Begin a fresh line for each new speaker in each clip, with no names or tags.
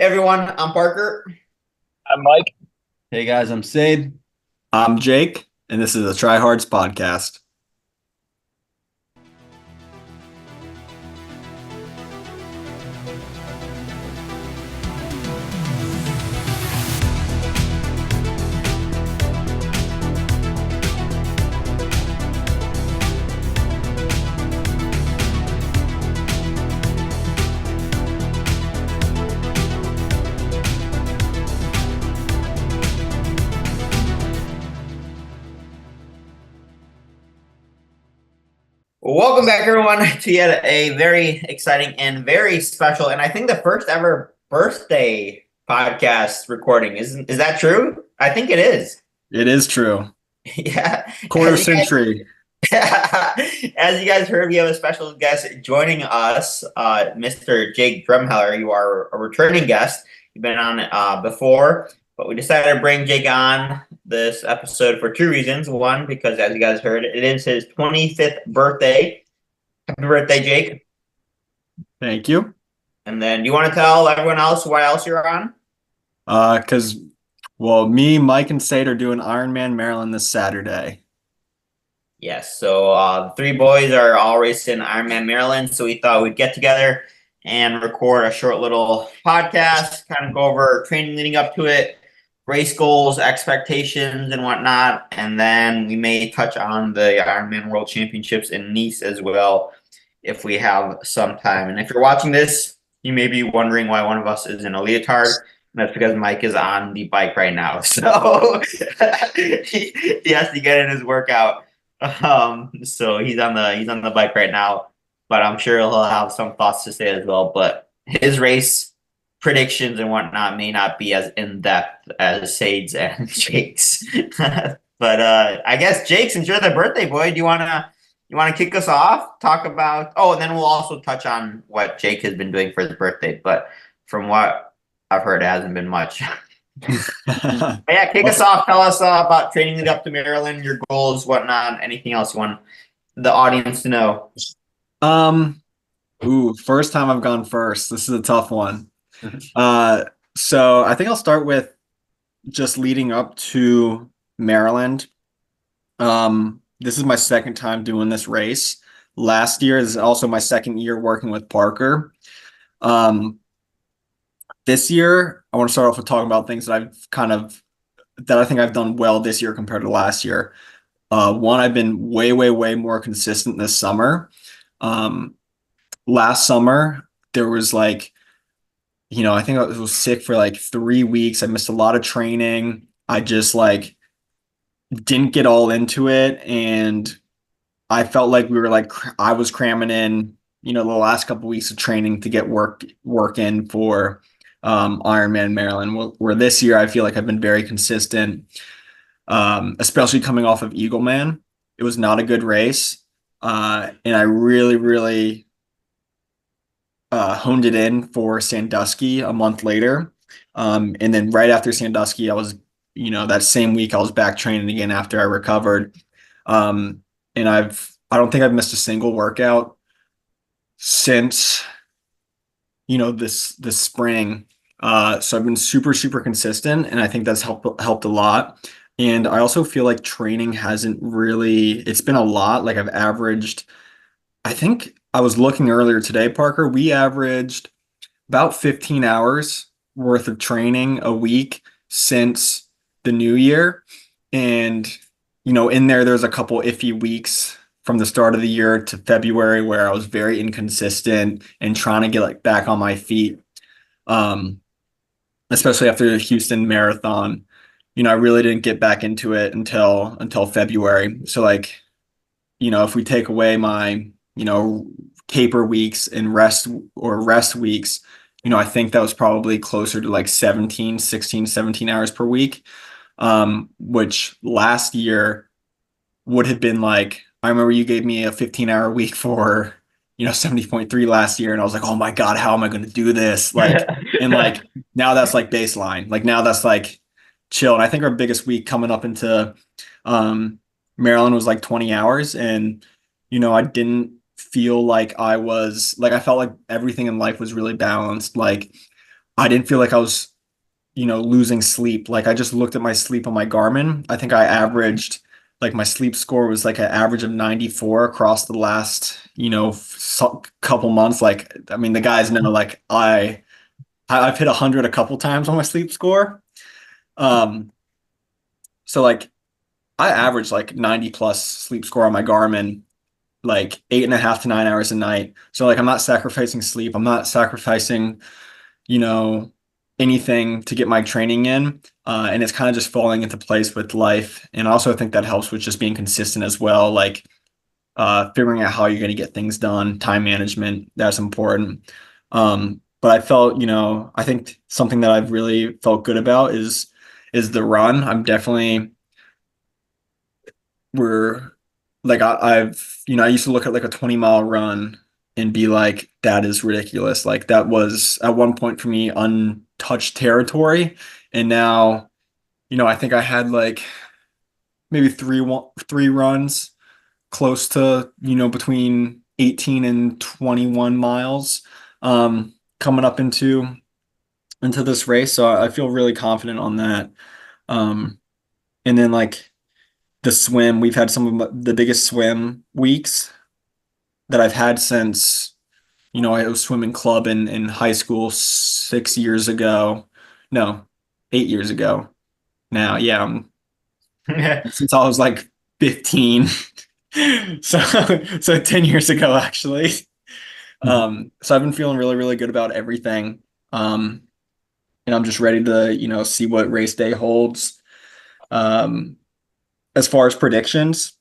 Everyone, I'm Parker.
I'm Mike.
Hey guys, I'm Seid.
I'm Jake, and this is the Try Hards podcast.
Welcome back, everyone, to yet a very exciting and very special, and I think the first ever birthday podcast recording. Is that true? I think it is.
It is true.
Yeah.
Quarter century.
As you guys heard, we have a special guest joining us, Mr. Jake Drumheller. You are a returning guest. You've been on before, but we decided to bring Jake on this episode for two reasons. One, because as you guys heard, it is his 25th birthday. Happy birthday, Jake.
Thank you.
And then, do you want to tell everyone else why else you're on?
Me, Mike, and Seid are doing Ironman Maryland this Saturday.
Yes, so the three boys are all racing Ironman Maryland, so we thought we'd get together and record a short little podcast, kind of go over training leading up to it, race goals, expectations, and whatnot, and then we may touch on the Ironman World Championships in Nice as well if we have some time. And if you're watching this, you may be wondering why one of us is in a leotard. That's because Mike is on the bike right now, so he has to get in his workout. So he's on the bike right now, but I'm sure he'll have some thoughts to say as well. But his race predictions and whatnot may not be as in depth as Seid's and Jake's. But I guess Jake, since you're the birthday boy, do you wanna kick us off? Talk about and then we'll also touch on what Jake has been doing for his birthday. But from what I've heard, it hasn't been much. Yeah, kick us off. Tell us about training lead up to Maryland, your goals, whatnot, anything else you want the audience to know.
First time I've gone first. This is a tough one. So I think I'll start with just leading up to Maryland. This is my second time doing this race. Last year is also my second year working with Parker. This year, I want to start off with talking about things that I think I've done well this year compared to last year. One, I've been way more consistent this summer. Last summer, there was I think I was sick for 3 weeks. I missed a lot of training. I just didn't get all into it. And I felt like I was cramming in, the last couple of weeks of training to get work in for Ironman Maryland, where this year I feel like I've been very consistent, especially coming off of Eagleman. It was not a good race, and I really honed it in for Sandusky a month later, and then right after Sandusky, I was, that same week I was back training again after I recovered, and I don't think I've missed a single workout since this spring. So I've been super consistent, and I think that's helped a lot. And I also feel like training it's been a lot. I've averaged, I think I was looking earlier today, Parker, we averaged about 15 hours worth of training a week since the new year. And, in there's a couple iffy weeks from the start of the year to February where I was very inconsistent and trying to get back on my feet. Especially after the Houston Marathon, I really didn't get back into it until February. So if we take away my, taper weeks and rest weeks, I think that was probably closer to 17 hours per week, which last year would have been I remember you gave me a 15-hour week for 70.3 last year, and I was like, oh my God, how am I going to do this? And now that's baseline. Now that's chill. And I think our biggest week coming up into Maryland was 20 hours. And, I didn't feel like I felt like everything in life was really balanced. I didn't feel like I was, losing sleep. Like I just looked at my sleep on my Garmin. I think I averaged like my sleep score was like an average of 94 across the last, couple months. Like, I mean, the guys know like I've hit 100 a couple times on my sleep score. Um, so like I average like 90 plus sleep score on my Garmin, like 8.5 to 9 hours a night. So like I'm not sacrificing sleep. I'm not sacrificing, you know, anything to get my training in. And it's kind of just falling into place with life. And I also think that helps with just being consistent as well. Like figuring out how you're going to get things done, time management, that's important. But I felt, I think something that I've really felt good about is the run. I'm definitely we're like I used to look at like a 20-mile run and be like, that is ridiculous. Like that was at one point for me untouched territory. And now, I think I had like maybe three runs close to, between 18 and 21 miles coming up into this race. So I feel really confident on that. Um, and then like the swim, we've had some of the biggest swim weeks that I've had since, I was swimming club in high school 6 years ago. No, 8 years ago now. Yeah, since I was like 15. So, so 10 years ago, actually. So I've been feeling really, really good about everything. And I'm just ready to, see what race day holds. Um, as far as predictions,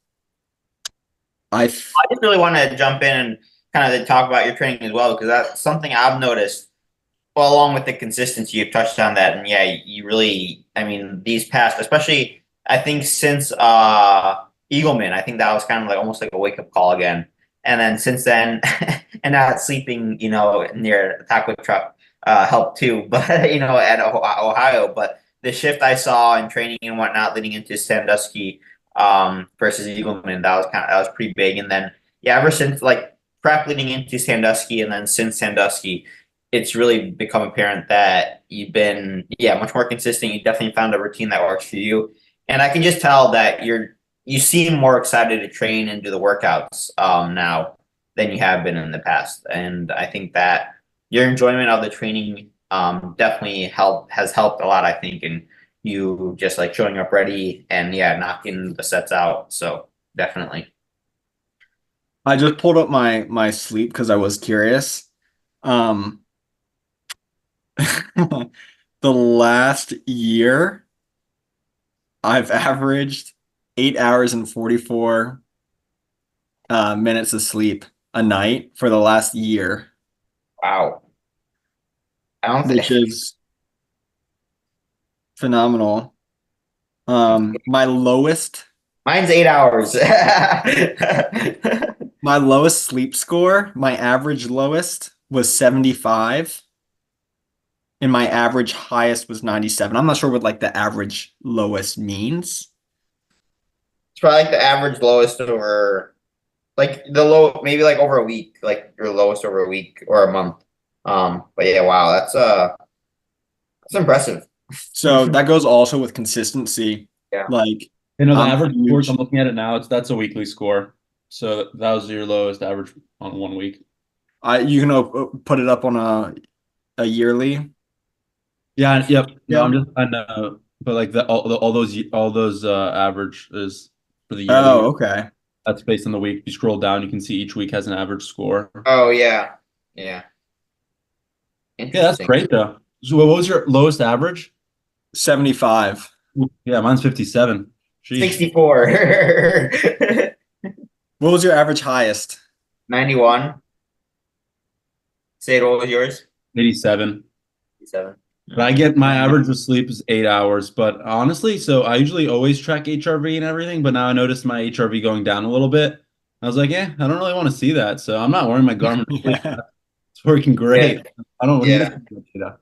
I
I just really want to jump in and kind of talk about your training as well, because that's something I've noticed. Well, along with the consistency, you've touched on that, and yeah, you really, I mean, these past, especially, I think since Eagleman, I think that was kind of like almost like a wake up call again. And then since then, and not sleeping, near a taco truck helped too, but at Ohio. But the shift I saw in training and whatnot leading into Sandusky versus Eagleman, that was pretty big. And then yeah, ever since like prep leading into Sandusky, and then since Sandusky, it's really become apparent that you've been, yeah, much more consistent. You definitely found a routine that works for you. And I can just tell that you seem more excited to train and do the workouts now than you have been in the past. And I think that your enjoyment of the training definitely has helped a lot, I think, and you just like showing up ready and yeah, knocking the sets out. So definitely.
I just pulled up my sleep because I was curious. Um, the last year, I've averaged 8 hours and 44 minutes of sleep a night for the last year,
Wow. I don't
which
think
is phenomenal. My lowest
mine's 8 hours.
my lowest sleep score, my average lowest was 75, and my average highest was 97. I'm not sure what like the average lowest means.
It's probably like the average lowest over like the low maybe like over a week, like your lowest over a week or a month. But yeah, wow, that's impressive.
So that goes also with consistency.
Yeah.
Like
The
I'm
average scores, I'm
huge.
looking at it now, that's a weekly score. So that was your lowest average on 1 week.
You can put it up on a yearly
Yeah, yep. No,
scale.
I know, but like all those average is for the
Oh,
yearly.
okay.
That's based on the week. You scroll down, you can see each week has an average score.
Oh yeah. Yeah.
Yeah, that's
Interesting.
great though. So what was your lowest average?
75.
Yeah, mine's 57. Sheesh.
64.
What was your average highest?
91. Say it, what was yours?
87.
87.
But I get my average of sleep is 8 hours. But honestly, so I usually always track HRV and everything, but now I noticed my HRV going down a little bit. I was like, yeah, I don't really want to see that. So I'm not wearing my Garmin to sleep.
Yeah.
It's working
Yeah.
great. I don't need
Yeah.
it.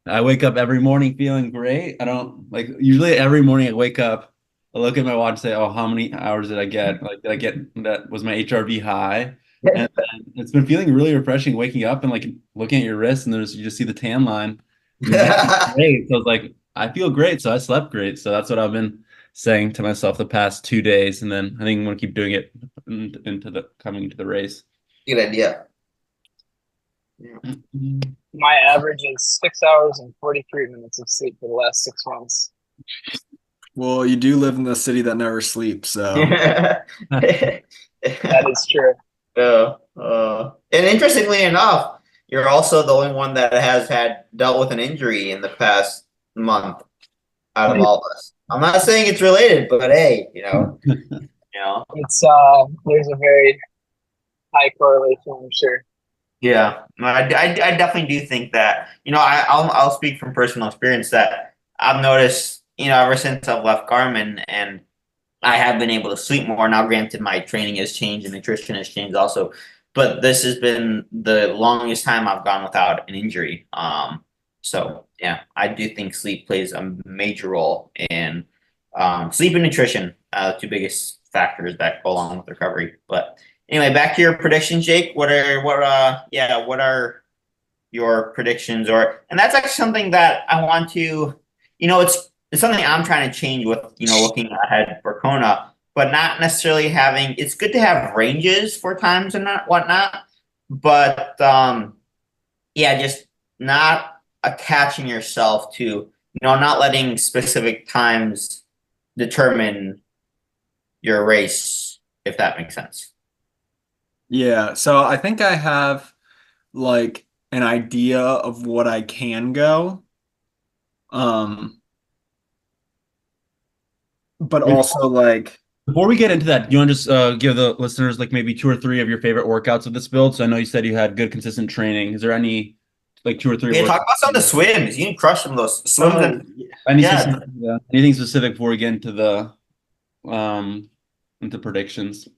I wake up every morning feeling great. I don't like usually every morning I wake up, I look at my watch and say, oh, how many hours did I get? Like, did I get that was my HRV high? And then it's been feeling really refreshing waking up and like looking at your wrist and you just see the tan line. Great. So I was like, I feel great, so I slept great. So that's what I've been saying to myself the past 2 days, and then I think I'm gonna keep doing it into the coming to the race.
Good idea. Yeah.
My average is 6 hours and 43 minutes of sleep for the last 6 months.
Well, you do live in the city that never sleeps, so
That is true.
And interestingly enough, you're also the only one that has had dealt with an injury in the past month out of all of us. I'm not saying it's related, but hey,
It's there's a very high correlation, I'm sure.
yeah, I definitely do think that, I'll speak from personal experience that I've noticed, ever since I've left Garmin and I have been able to sleep more. Now, granted, my training has changed and nutrition has changed also, but this has been the longest time I've gone without an injury. So yeah, I do think sleep plays a major role in sleep and nutrition, two biggest factors that go along with recovery. But anyway, back to your predictions, Jake. What are your predictions? And that's actually something that I want to, it's something I'm trying to change with, looking ahead for Kona, but not necessarily having, it's good to have ranges for times and whatnot, but yeah, just not attaching yourself to, not letting specific times determine your race, if that makes sense.
yeah. So I think I have like an idea of what I can go. But also like
Before we get into that, do you want to just give the listeners like maybe 2 or 3 of your favorite workouts of this build? So I know you said you had good consistent training. Is there any like 2 or 3
Yeah,
workouts?
talk about some of the swims. You can crush some of those swims.
Anything specific before we get into the into predictions?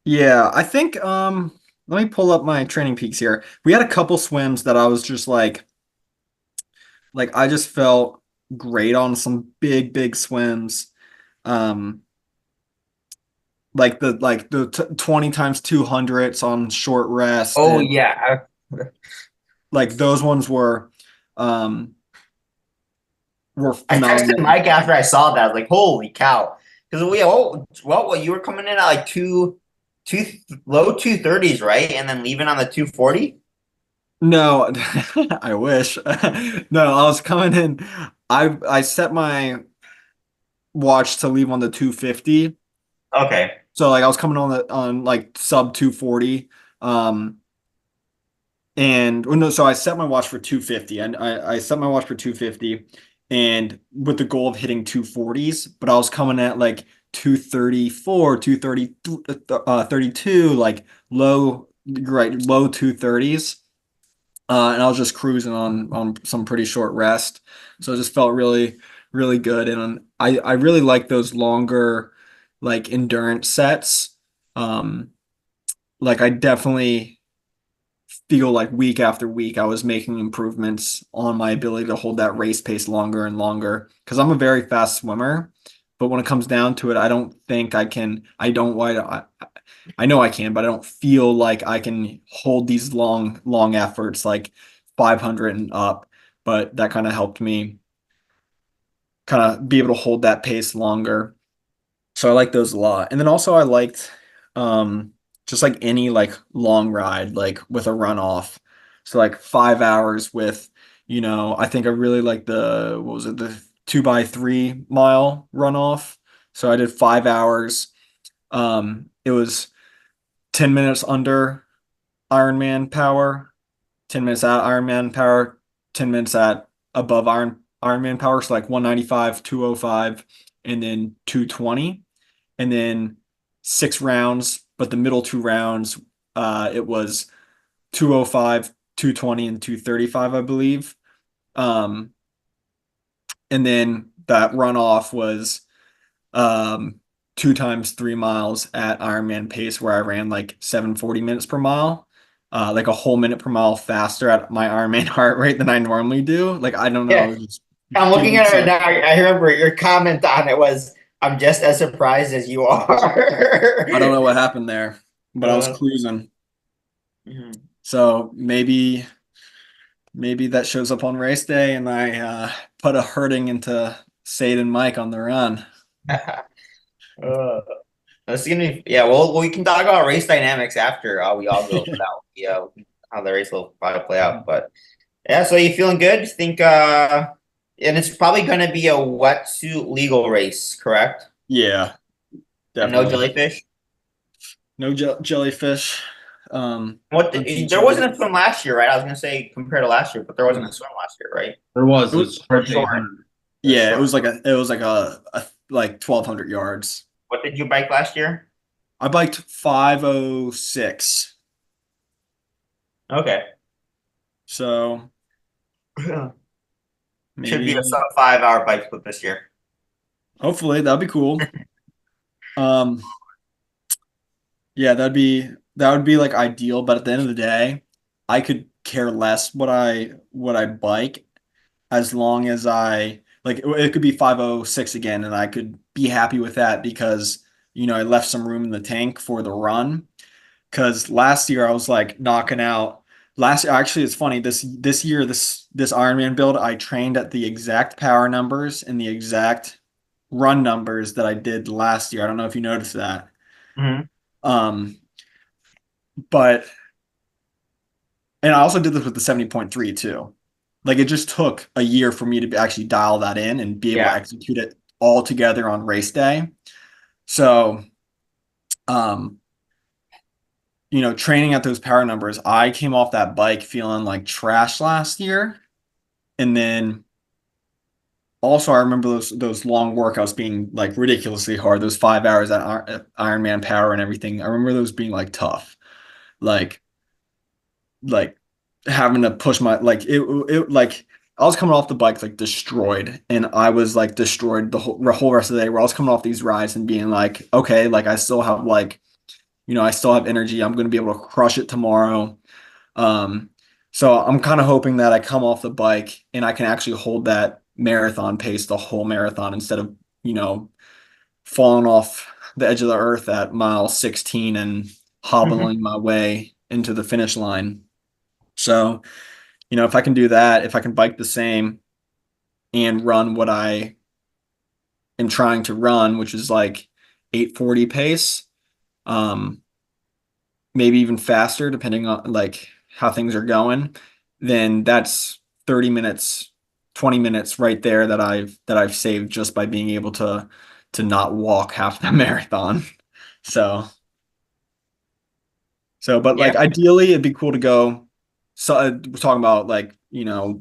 yeah, I think let me pull up my training peaks here. We had a couple swims that I was just like I just felt great on some big swims. Um like the 20 times 200s on short rest
Oh
and
yeah.
like those ones were
I texted
phenomenal.
Mike after I saw that. I was like, "Holy cow!" Because you were coming in at like low 230s, right? And then leaving on the 240.
No, I wish. No, I was coming in. I set my watch to leave on the 250.
Okay.
So like I was coming on like sub 240. Um and well, no, so I set my watch for 250 and I set my watch for 250 and with the goal of hitting 240s, but I was coming at like 234, 230 32 like low 230s. And I was just cruising on some pretty short rest. So it just felt really good. And I really like those longer like endurance sets. Um, like I definitely feel like week after week I was making improvements on my ability to hold that race pace longer and longer. Because I'm a very fast swimmer, but when it comes down to it, I don't think I can. I know I can, but I don't feel like I can hold these long efforts like 500 and up. But that kind of helped me kind of be able to hold that pace longer. So I like those a lot. And then also I liked just like any like long ride, like with a runoff. So like 5 hours with, I think I really like what was it, the 2x3 mile runoff. So I did 5 hours. It was 10 minutes under Ironman power, 10 minutes at Ironman power, 10 minutes at above Ironman power. So like 195, 205, and then 220. And then 6 rounds, but the middle 2 rounds, it was 205, 220, and 235, I believe. Um, and then that runoff was 2 times 3 miles at Ironman pace where I ran like 740 minutes per mile, like a whole minute per mile faster at my Ironman heart rate than I normally do. Like, I don't know. I
Yeah.
was just
I'm looking
feeling
at it right
so.
now. I remember your comment on it was, "I'm just as surprised as you are."
I don't know what happened there, but I was
Uh,
cruising.
mhm.
So maybe maybe that shows up on race day and I put a hurting into Seid and Mike on the run.
Uh, that's gonna be yeah. Well, we can talk about race dynamics after we all go for that one. Yeah, how the race will probably play out. But yeah, so you feeling good? You think and it's probably gonna be a wetsuit legal race, correct?
Yeah,
And no
definitely.
jellyfish.
No jellyfish.
There
Unfortunately.
wasn't a swim last year, right? I was gonna say compared to last year, but there wasn't a
Mm.
swim last year, right?
There was
It was,
it's hard to
Short.
800.
yeah,
Short.
it was like a like 1,200 yards.
What did you bike last year?
I biked 5:06.
Okay.
So
Should be a
maybe
sub 5 hour bike split this year.
hopefully that'd be cool. Um yeah, that would be like ideal, but at the end of the day, I could care less what I bike as long as I like it could be 5:06 again and I could be happy with that because I left some room in the tank for the run. Because last year I was like knocking out. Last year, actually, it's funny. This year, this Ironman build, I trained at the exact power numbers and the exact run numbers that I did last year. I don't know if you noticed that.
Mhm.
Um, but and I also did this with the 70.3 too. Like it just took a year for me to actually dial that in and be able to
Yeah.
execute it all together on race day. So, um, training at those power numbers, I came off that bike feeling like trash last year. And then also I remember those long workouts being like ridiculously hard, those 5 hours at Ironman Power and everything. I remember those being like tough. Like like having to push my like it like I was coming off the bike like destroyed and I was like destroyed the whole rest of the day where I was coming off these rides and being like, okay, like I still have like, I still have energy. I'm going to be able to crush it tomorrow. Um, so I'm kind of hoping that I come off the bike and I can actually hold that marathon pace the whole marathon instead of, falling off the edge of the earth at mile 16 and hobbling my way into the finish line. So, if I can do that, if I can bike the same and run what I am trying to run, which is like 8:40 pace, um, maybe even faster, depending on like how things are going, then that's 30 minutes, 20 minutes right there that I've saved just by being able to not walk half the marathon. So but
Yeah.
like ideally it'd be cool to go. So we're talking about like,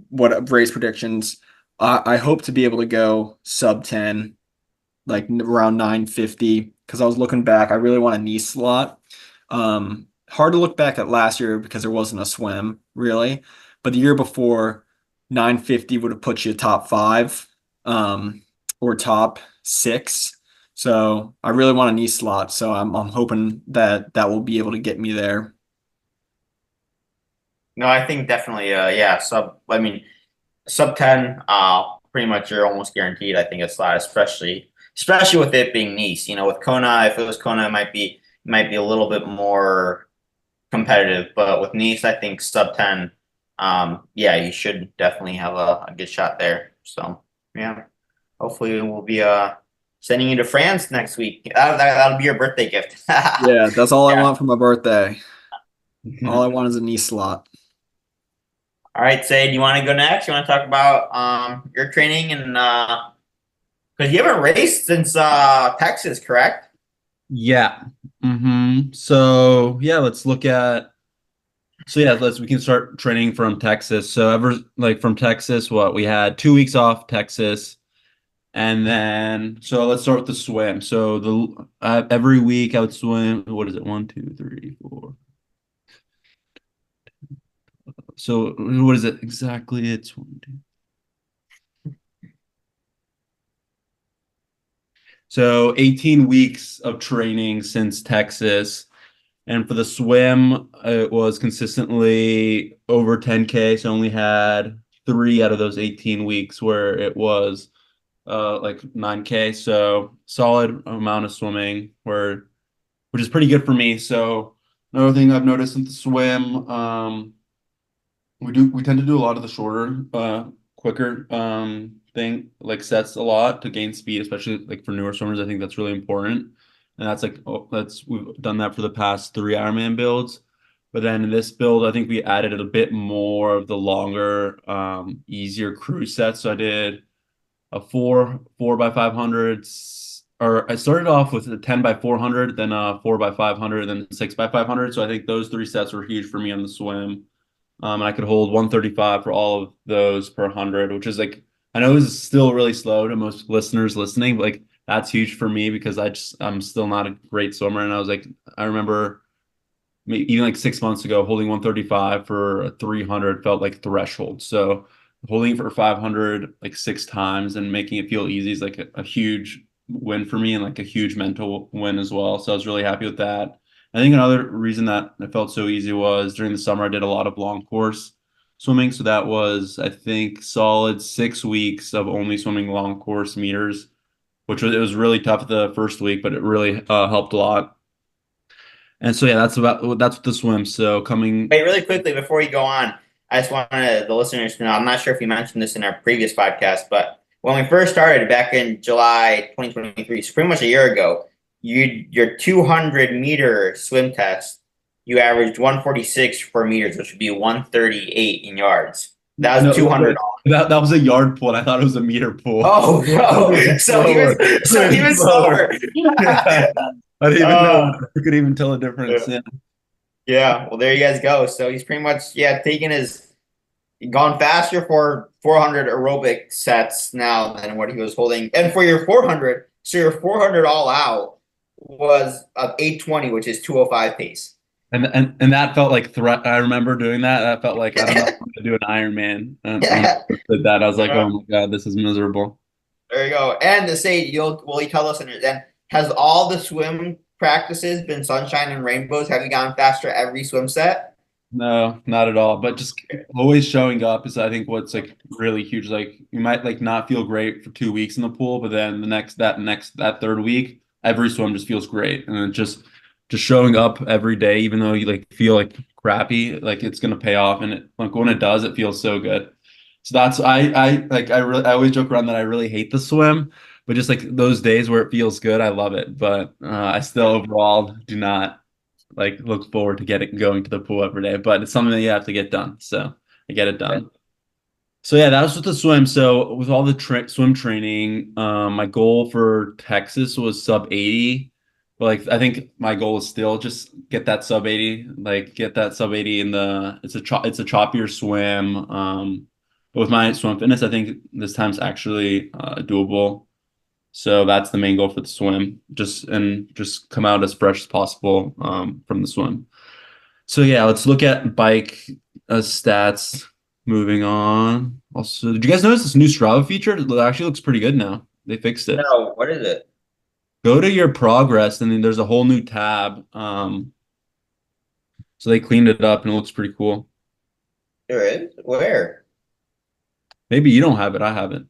what race predictions. I hope to be able to go sub 10, like around 9:50, because I was looking back. I really want a knee slot. Hard to look back at last year because there wasn't a swim really, but the year before, 9:50 would have put you top five, or top six. So I really want a knee slot. So I'm hoping that that will be able to get me there.
No, I think definitely yeah, sub 10 pretty much you're almost guaranteed I think a slot, especially with it being Nice. With Kona, if it was Kona, it might be a little bit more competitive, but with Nice, I think sub 10 yeah, you should definitely have a good shot there. So, yeah. Hopefully we'll be sending you to France next week. That'll be your birthday gift.
Yeah, that's all I
Yeah.
want for my birthday. All I want is a knee slot.
All right, Say, do you want to go next? You want to talk about your training and because you haven't raced since Texas, correct?
Yeah. So yeah, let's look at. So yeah, we can start training from Texas. So ever like from Texas, what we had 2 weeks off Texas, and then so let's start with the swim. So every week I would swim. What is it? 1, 2, 3, 4. So what is it exactly? It's 1, 2. So 18 weeks of training since Texas. And for the swim, it was consistently over 10K. So I only had 3 out of those 18 weeks where it was like 9K. So solid amount of swimming which is pretty good for me. So another thing I've noticed in the swim, We tend to do a lot of the shorter, quicker thing like sets a lot to gain speed, especially like for newer swimmers. I think that's really important. And that's like we've done that for the past three Ironman builds. But then in this build, I think we added a bit more of the longer, easier cruise sets. So I did a four by 500s, or I started off with a 10 by 400, then a 4 by 500, then 6 by 500. So I think those three sets were huge for me on the swim. And I could hold 135 for all of those per 100, which is like, I know this is still really slow to most listeners listening, but like that's huge for me because I'm still not a great swimmer. And I was like, I remember even like 6 months ago, holding 135 for a 300 felt like threshold. So holding it for 500 like six times and making it feel easy is like a huge win for me and like a huge mental win as well. So I was really happy with that. I think another reason that it felt so easy was during the summer I did a lot of long course swimming. So that was, I think, solid 6 weeks of only swimming long course meters, which was, it was really tough the first week, but it really helped a lot. And so yeah, that's the swim. So coming.
Wait, really quickly before you go on, I just wanted the listeners to know. I'm not sure if you mentioned this in our previous podcast, but when we first started back in July 2023, so pretty much a year ago, your 200-meter swim test, you averaged 146 for meters, which would be 138 in yards. That was
No,
200.
that was a yard pool. I thought it was a meter pool.
Oh no! So even slower.
Yeah. I didn't even know.
Oh,
I could even tell a difference. Yeah.
yeah. Well, there you guys go. So he's pretty much taking his gone faster for 400 aerobic sets now than what he was holding. And for your 400, so your 400 all out was 820, which is 205 pace.
And that felt like threat. I remember doing that. That felt like I don't know if I'm gonna do an Ironman. When I did that, I was like, oh my God, this is miserable.
There you go. And to say will you tell listeners then, has all the swim practices been sunshine and rainbows? Have you gone faster every swim set?
No, not at all. But just always showing up is, I think, what's like really huge. Like you might like not feel great for 2 weeks in the pool, but then that third week, every swim just feels great, and then just showing up every day, even though you like feel like crappy, like it's gonna pay off, and like when it does, it feels so good. So that's I always joke around that I really hate the swim, but just like those days where it feels good, I love it. But I still overall do not like look forward to going to the pool every day, but it's something that you have to get done. So I get it done. So yeah, that was with the swim. So with all the swim training, my goal for Texas was sub 80. But like I think my goal is still just get that sub 80, like get that sub 80 in the it's a choppier swim. But with my swim fitness, I think this time's actually doable. So that's the main goal for the swim. Just come out as fresh as possible from the swim. So yeah, let's look at bike stats. Moving on. Also, did you guys notice this new Strava feature? It actually looks pretty good now. They fixed it.
No, what is it?
Go to your progress, and then there's a whole new tab. So they cleaned it up, and it looks pretty cool.
There is? Where?
Maybe you don't have it. I have it.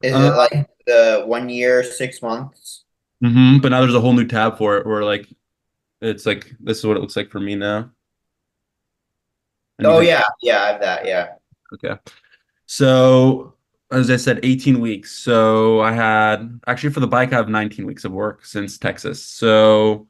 Is it like the 1 year, 6 months?
But now there's a whole new tab for it where like it's like this is what it looks like for me now. And
Oh yeah, I have that. Yeah.
okay. So as I said, 18 weeks. So I had actually for the bike, I have 19 weeks of work since Texas. So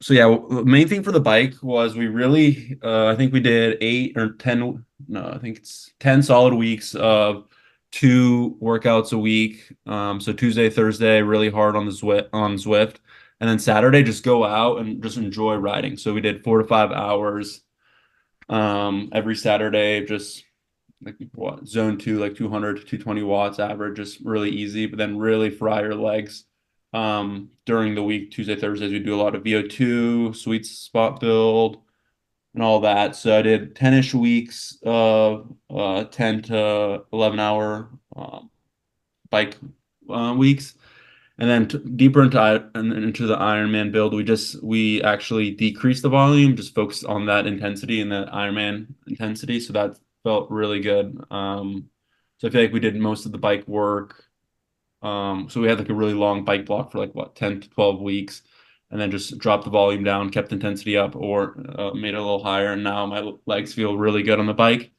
yeah, the main thing for the bike was we really, I think we did 8 or 10, no, I think it's 10 solid weeks of 2 workouts a week. So Tuesday, Thursday, really hard on the Zwift, and then Saturday just go out and just enjoy riding. So we did 4 to 5 hours every Saturday, just like what zone 2, like 200 to 220 watts average, just really easy, but then really fry your legs. During the week, Tuesday, Thursdays, we do a lot of VO2, sweet spot build, and all that. So I did 10-ish weeks of 10 to 11 hour bike weeks. And then deeper into the Ironman build, we actually decreased the volume, just focused on that intensity and that Ironman intensity. So that felt really good. So I feel like we did most of the bike work. So we had like a really long bike block for like 10 to 12 weeks. and then just dropped the volume down, kept the intensity up, or made it a little higher. And now my legs feel really good on the bike,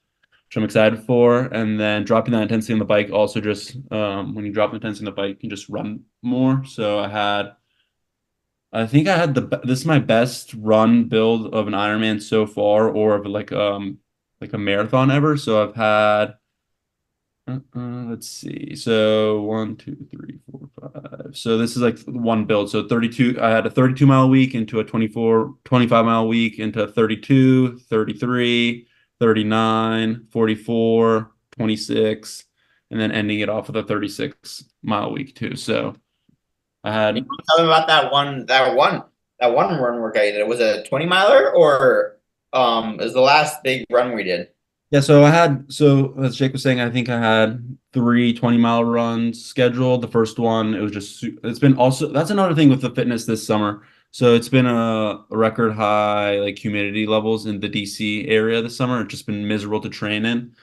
which I'm excited for. And then dropping that intensity on the bike also just when you drop the intensity on the bike, you can just run more. So I think I had this is my best run build of an Ironman so far, or of like a marathon ever. So I've had let's see. So 1, 2, 3, 4, 5. So this is like one build. So 32, I had a 32-mile week into a 25-mile week into a 32, 33, 39, 44, 26, and then ending it off with a 36-mile week too. So I
Can
had
you tell me about that one run workout you did? Was it a 20 miler or is the last big run we did?
Yeah, so as Jake was saying, I think I had 3 20-mile runs scheduled. The first one, it was just, it's been also, that's another thing with the fitness this summer. So it's been a record high, like humidity levels in the DC area this summer. It's just been miserable to train in.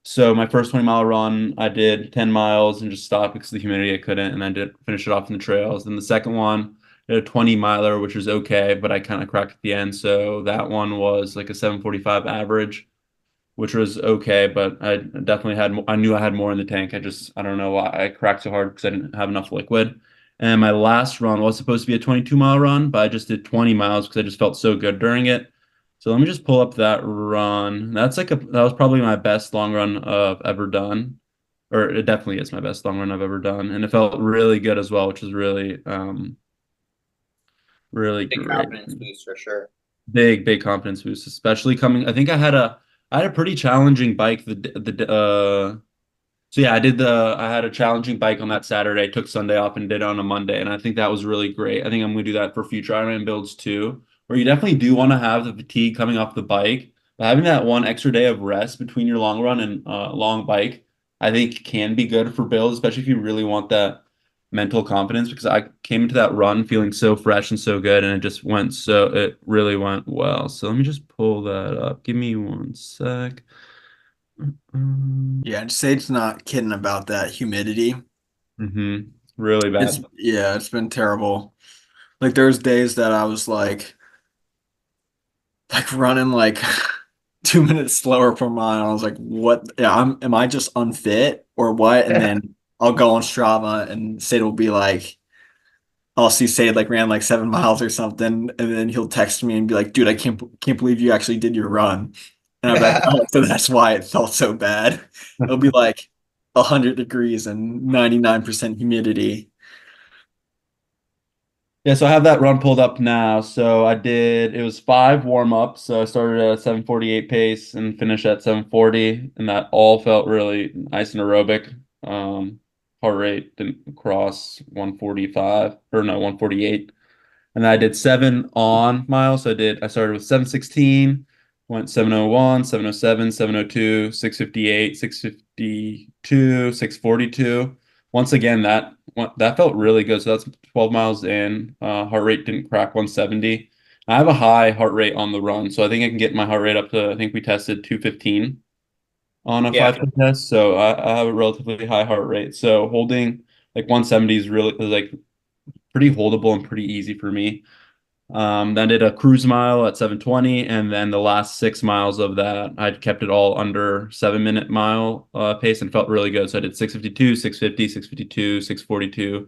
So my first 20-mile run, I did 10 miles and just stopped because of the humidity. I couldn't, and I did finish it off in the trails. Then the second one, I did a 20-miler, which was okay, but I kind of cracked at the end. So that one was like a 7:45 average, which was okay, but I definitely I knew I had more in the tank. I don't know why I cracked so hard because I didn't have enough liquid. And my last run was supposed to be a 22-mile run, but I just did 20 miles because I just felt so good during it. So let me just pull up that run. That was probably my best long run I've ever done, or it definitely is my best long run I've ever done, and it felt really good as well, which is really
Big
great.
confidence boost for sure.
Big confidence boost, especially coming. I think I had a pretty challenging bike. So yeah, I had a challenging bike on that Saturday. Took Sunday off and did it on a Monday, and I think that was really great. I think I'm gonna do that for future Ironman builds too, where you definitely do want to have the fatigue coming off the bike, but having that one extra day of rest between your long run and long bike, I think can be good for builds, especially if you really want that mental confidence. Because I came into that run feeling so fresh and so good, and it really went well. So let me just pull that up. Give me one sec.
Yeah, and Said's not kidding about that humidity.
Mm-hmm. Really
It's
bad.
yeah, it's been terrible. Like there's days that I was like running like 2 minutes slower per mile. I was like, what? Yeah, am I just unfit or what? And then I'll go on Strava and Said will be like, I'll see Said like ran like 7 miles or something, and then he'll text me and be like, dude, I can't believe you actually did your run. And I'm like, oh, so that's why it felt so bad. It'll be like 100 degrees and 99% humidity.
Yeah, so I have that run pulled up now. It was 5 warm-ups. So I started at 7:48 pace and finished at 7:40, and that all felt really nice and aerobic. Heart rate didn't cross 145 or no, 148. And then I did 7 on miles. I started with 7:16, went 7:01, 7:07, 7:02, 6:58, 6:52, 6:42. Once again, that felt really good. So that's 12 miles in. Heart rate didn't crack 170. I have a high heart rate on the run, so I think I can get my heart rate up to, I think we tested 215 on a
Yeah.
5K test. So I have a relatively high heart rate. So holding like 170 is like pretty holdable and pretty easy for me. Then did a cruise mile at 7:20, and then the last 6 miles of that, I kept it all under 7-minute mile pace and felt really good. So I did 6:52, 6:50, 6:52, 6:42,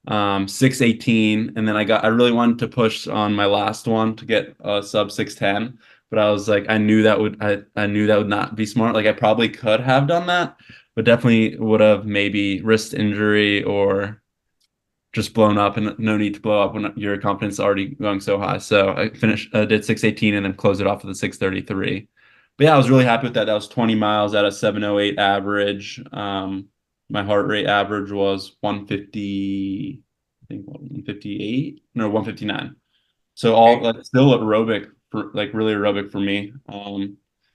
6:18, and then I really wanted to push on my last one to get a sub 6:10, but I was like, I knew that would not be smart. Like I probably could have done that, but definitely would have maybe risked injury or just blown up, and no need to blow up when your confidence is already going so high. So did 6:18 and then closed it off with a 6:33. But yeah, I was really happy with that. That was 20 miles at a 7:08 average. My heart rate average was 150, I think 158, no, 159. So all
Okay.
like still aerobic for like really aerobic for me.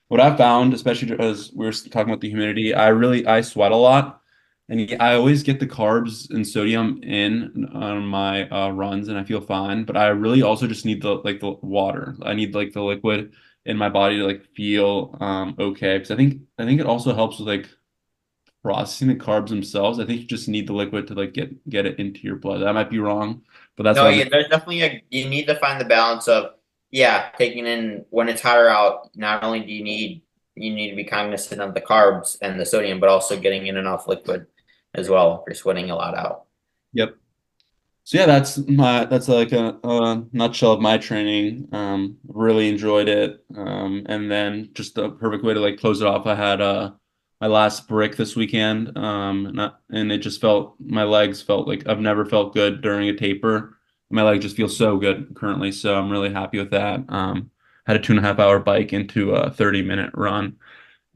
What I found, especially as we were talking about the humidity, I sweat a lot, and I always get the carbs and sodium in on my runs, and I feel fine. But I really also just need the water. I need like the liquid in my body to like feel okay. Because I think it also helps with like processing the carbs themselves. I think you just need the liquid to like get it into your blood. That might be wrong, but that's
No,
what
yeah, there's definitely you need to find the balance of, yeah, taking in when it's hotter out, not only do you need to be cognizant of the carbs and the sodium, but also getting in enough liquid as well if you're sweating a lot out.
Yep. So yeah, that's like a nutshell of my training. Really enjoyed it. And then just the perfect way to like close it off. I had my last brick this weekend. And it just my legs felt like I've never felt good during a taper. My leg just feels so good currently, so I'm really happy with that. Had a 2.5 hour bike into a 30-minute run,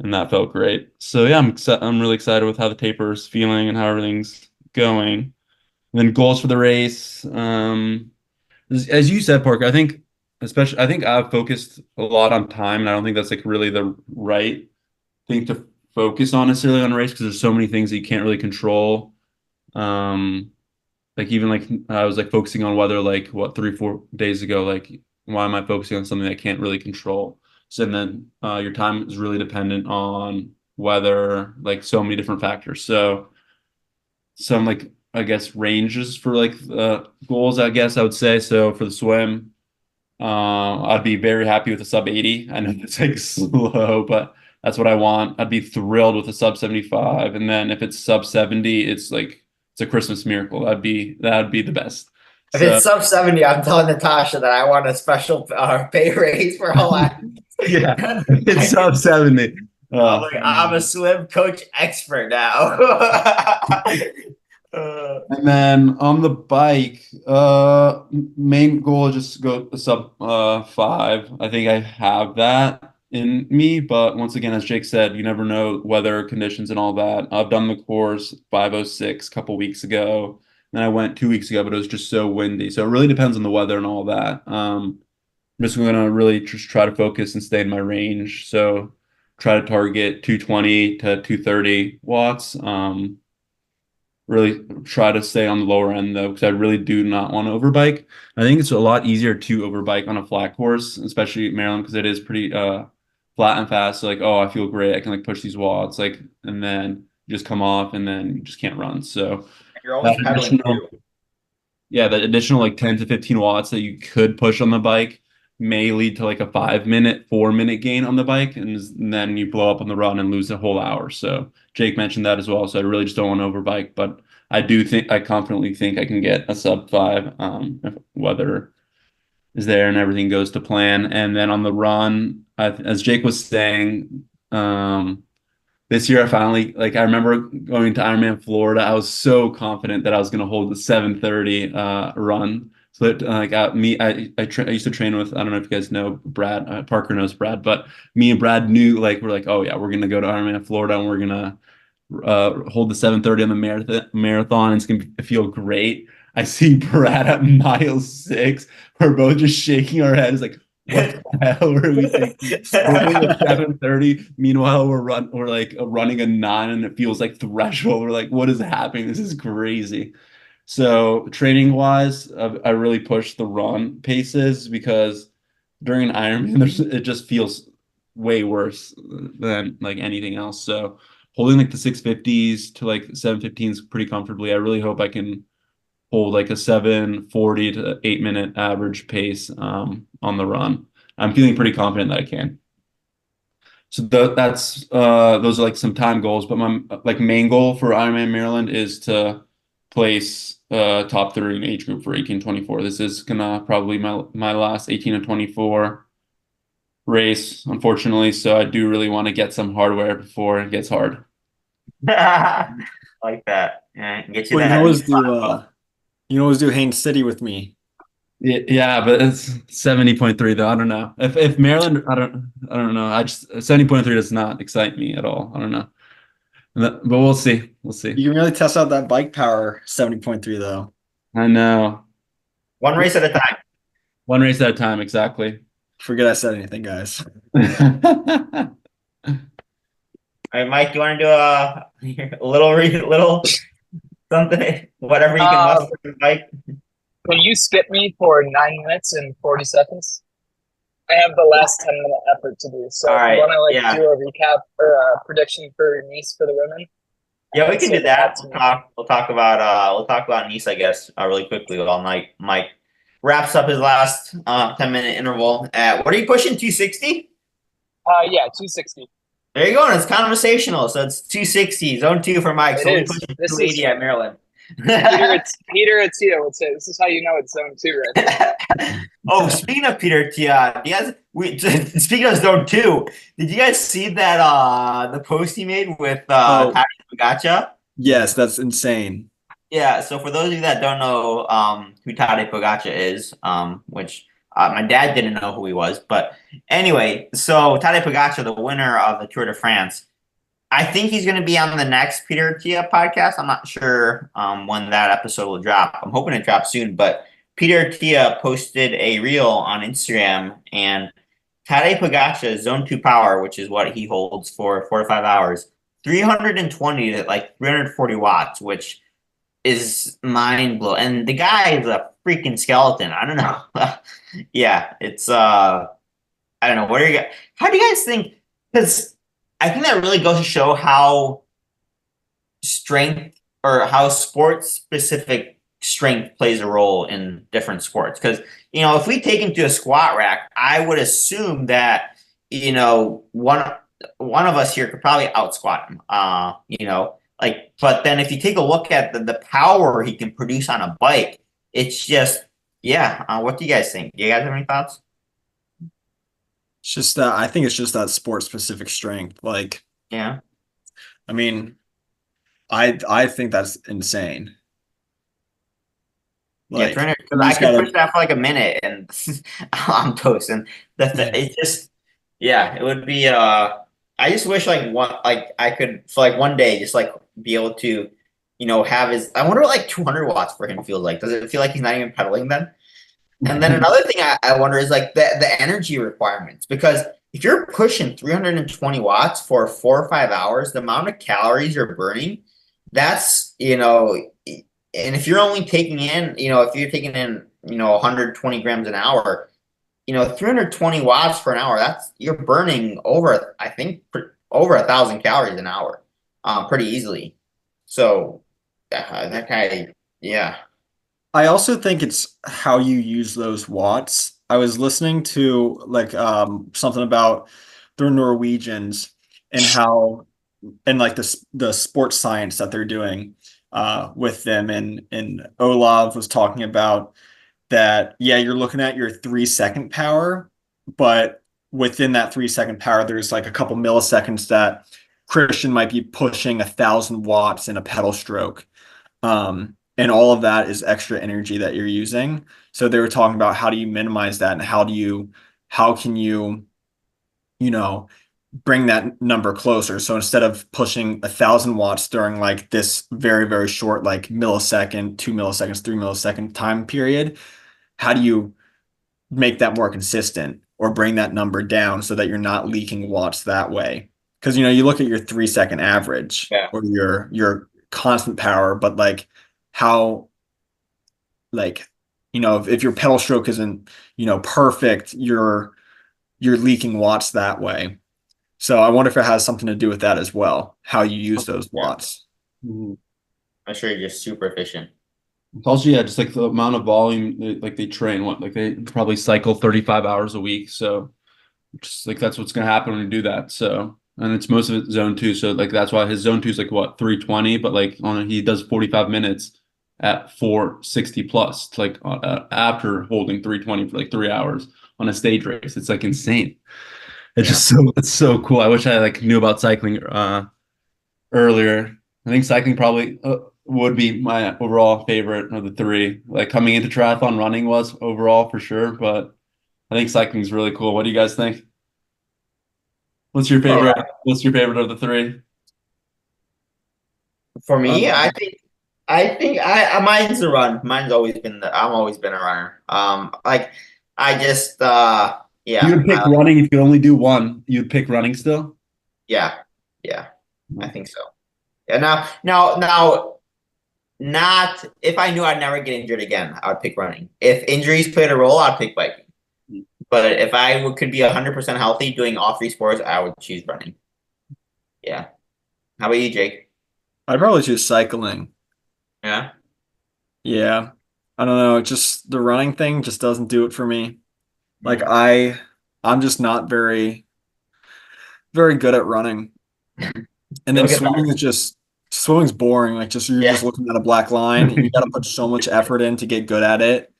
and that felt great. So yeah, I'm really excited with how the taper is feeling and how everything's going. And then goals for the race. As you said, Parker, I think I've focused a lot on time, and I don't think that's like really the right thing to focus on necessarily on a race because there's so many things that you can't really control. Um, like even like I was like focusing on weather like what 3, 4 days ago. Like why am I focusing on something I can't really control? So then your time is really dependent on weather, like so many different factors. So some like I guess ranges for like goals, I guess I would say. So for the swim, I'd be very happy with a sub 80. I know it's like slow, but that's what I want. I'd be thrilled with a sub 75. And then if it's sub 70, it's like it's a Christmas miracle. That'd be the best.
If
So
it's sub 70, I'm telling Natasha that I want a special pay raise for all I.
yeah, it's sub 70.
I'm a swim coach expert now.
And then on the bike, main goal is just to go sub 5. I think I have that in me, but once again, as Jake said, you never know weather conditions and all that. I've done the course 506 a couple weeks ago, and I went 2 weeks ago, but it was just so windy. So it really depends on the weather and all that. I'm just gonna really just try to focus and stay in my range. So try to target 220 to 230 watts. Really try to stay on the lower end though, because I really do not want to overbike. I think it's a lot easier to overbike on a flat course, especially Maryland, because it is pretty flat and fast. So like, oh, I feel great. I can like push these watts, like, and then you just come off and then you just can't run. So
You're always
that
pedaling
additional,
too.
yeah, that additional like 10 to 15 watts that you could push on the bike may lead to like a 5 minute, 4 minute gain on the bike, and then you blow up on the run and lose a whole hour. So Jake mentioned that as well. So I really just don't want to overbike, but I confidently think I can get a sub 5 if weather is there and everything goes to plan. And then on the run, as Jake was saying, this year I finally like I remember going to Ironman Florida. I was so confident that I was going to hold the 7:30 run. So that I used to train with, I don't know if you guys know Brad, Parker knows Brad, but me and Brad knew like we're like, oh yeah, we're gonna go to Ironman Florida and we're gonna hold the 7:30 on the marathon. It's gonna feel great. I see Brad at mile 6. We're both just shaking our heads like, what the hell were we thinking? We're doing a 7:30. Meanwhile, we're like running a 9 and it feels like threshold. We're like, what is happening? This is crazy. So training wise, I really push the run paces because during an Ironman, it just feels way worse than like anything else. So holding like the 650s to like 715s pretty comfortably. I really hope I can hold like a 7:40 to 8 minute average pace on the run. I'm feeling pretty confident that I can. So that's those are like some time goals, but my like main goal for Ironman Maryland is to place top 3 in age group for 18-24. This is gonna probably my last 18 and 24 race, unfortunately. So I do really want to get some hardware before it gets hard.
Like that. Yeah, get you
Well,
that.
you can always do Haines City with me.
Yeah, but it's 70.3 though. I don't know. If Maryland, I don't know. I just 70.3 does not excite me at all. I don't know. But we'll see. We'll see.
You can really test out that bike power 70.3 though.
I know.
One race at a time.
One race at a time, exactly.
Forget I said anything, guys.
All right, Mike, do you want to do a little something, whatever you can muster with Mike?
Can you skip me for 9 minutes and 40 seconds? I have the last 10-minute effort to do. So
All right,
if you want to
yeah.
do a recap or a prediction for Nice for the women?
Yeah, we can
Say
do that.
to
We'll
me.
talk. We'll talk about Nice, I guess, really quickly while Mike wraps up his last 10-minute interval. At what are you pushing? 260.
Yeah, 260.
There you go. And it's conversational. So it's 260, zone 2 for Mike.
It
So only
is.
pushing
This is
280 at Maryland.
Peter Attia would say. This is how you know it's zone 2 right there.
Oh, speaking of Peter Tia, do you guys speaking of zone 2, did you guys see that the post he made with
Oh,
Tati Pagacha?
yes, that's insane.
Yeah, so for those of you that don't know who Tadej Pogacar is, which my dad didn't know who he was, but anyway, so Tadej Pogacar, the winner of the Tour de France, I think he's going to be on the next Peter Tia podcast. I'm not sure when that episode will drop. I'm hoping it drops soon, but Peter Tia posted a reel on Instagram, and Tadej Pogacar zone 2 power, which is what he holds for 4 to 5 hours, 320 to like 340 watts, which is mind blowing. And the guy is a freaking skeleton. I don't know. Yeah, it's I don't know. What are you guys, how do you guys think? Because I think that really goes to show how strength or how sports specific strength plays a role in different sports. Because if we take him to a squat rack, I would assume that one of us here could probably out squat him. Like, but then if you take a look at the power he can produce on a bike, it's just, yeah. What do you guys think? Do you guys have any thoughts?
It's just that I think it's just that sport specific strength. Like,
Yeah.
I mean, I think that's insane.
Yeah,
Like,
300, because
you
I
just
could
gotta,
push that for like a minute and I'm toast. And it's just, yeah, it would be. I just wish like I could for like one day just like be able to, have his. I wonder what like 200 watts for him feels like. Does it feel like he's not even pedaling then? And then another thing I wonder is like the energy requirements, because if you're pushing 320 watts for 4 or 5 hours, the amount of calories you're burning, that's and if you're only taking in, if you're taking in, 120 grams an hour, 320 watts for an hour, that's you're burning over, I think, over 1,000 calories an hour, pretty easily. So that guy, yeah,
I also think it's how you use those watts. I was listening to like something about the Norwegians and how and like the sports science that they're doing with them and Olav was talking about that, yeah, you're looking at your 3 second power, but within that 3 second power, there's like a couple milliseconds that Christian might be pushing 1,000 watts in a pedal stroke. And all of that is extra energy that you're using. So they were talking about how do you minimize that and how can you, you know, bring that number closer. So instead of pushing 1,000 watts during like this very, very short, like millisecond, 2 milliseconds, 3 millisecond time period, how do you make that more consistent or bring that number down so that you're not leaking watts that way? Because you look at your 3 second average
yeah.
or your constant power, but like how like if your pedal stroke isn't perfect, you're leaking watts that way. So I wonder if it has something to do with that as well, how you use those
Yeah.
watts.
Mhm.
I'm sure you're just super efficient.
Also, yeah, just like the amount of volume, like they train, like they probably cycle 35 hours a week. So just like that's what's gonna happen when you do that. So, and it's most of it zone 2. So like that's why his zone 2 is like what, 320, but like he does 45 minutes at 460 plus, like after holding 320 for like 3 hours on a stage race. It's like insane. It's so cool. I wish I like knew about cycling earlier. I think cycling probably would be my overall favorite of the three. Like coming into triathlon, running was overall for sure, but I think cycling is really cool. What do you guys think? What's your
Yeah.
favorite? What's your favorite of the three?
For me,
Um,
I think mine's the run. I've always been a runner. Like I just
You
yeah,
would pick running if you could only do one. You'd pick running still?
yeah, yeah, I think so. Yeah, now, not if I knew I'd never get injured again, I would pick running. If injuries played a role, I'd pick biking. But if could be 100% healthy doing all three sports, I would choose running. Yeah. How about you, Jake?
I'd probably choose cycling.
Yeah.
Yeah. I don't know. Just the running thing just doesn't do it for me. Like
Mm.
I'm just not very good at running. And then
You'll get better.
swimming's boring. Like just you're just
Yeah.
looking at a black line and you got to put so much effort in to get good at it.